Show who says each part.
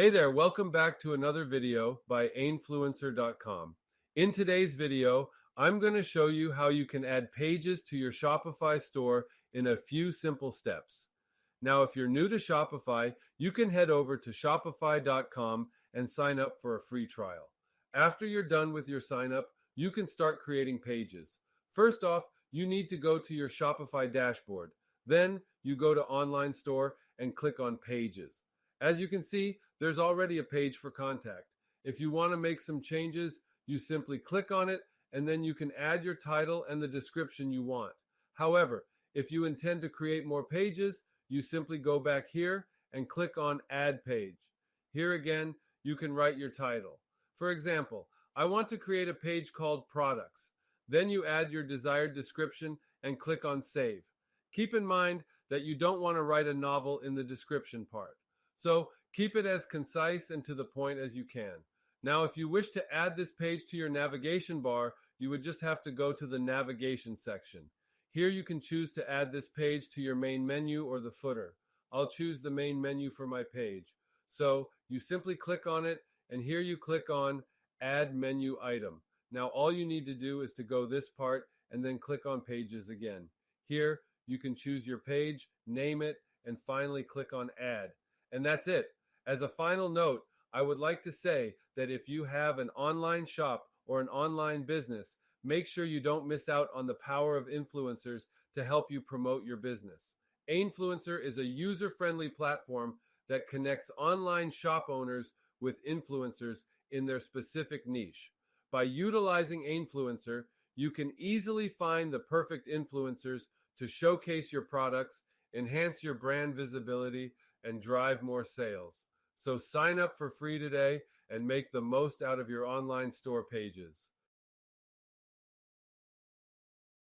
Speaker 1: Hey there, welcome back to another video by Ainfluencer.com. In today's video, I'm going to show you how you can add pages to your Shopify store in a few simple steps. Now, if you're new to Shopify, you can head over to Shopify.com and sign up for a free trial. After you're done with your sign up, you can start creating pages. First off, you need to go to your Shopify dashboard. Then you go to Online Store and click on Pages. As you can see, there's already a page for contact. If you want to make some changes, you simply click on it and then you can add your title and the description you want. However, if you intend to create more pages, you simply go back here and click on Add Page. Here again, you can write your title. For example, I want to create a page called Products. Then you add your desired description and click on Save. Keep in mind that you don't want to write a novel in the description part. So keep it as concise and to the point as you can. Now, if you wish to add this page to your navigation bar, you would just have to go to the navigation section. Here you can choose to add this page to your main menu or the footer. I'll choose the main menu for my page. So you simply click on it, and here you click on Add Menu Item. Now all you need to do is to go this part and then click on Pages again. Here you can choose your page, name it, and finally click on Add. And that's it. As a final note, I would like to say that if you have an online shop or an online business, make sure you don't miss out on the power of influencers to help you promote your business. Ainfluencer is a user-friendly platform that connects online shop owners with influencers in their specific niche. By utilizing Ainfluencer, you can easily find the perfect influencers to showcase your products, enhance your brand visibility, and drive more sales. So sign up for free today and make the most out of your online store pages.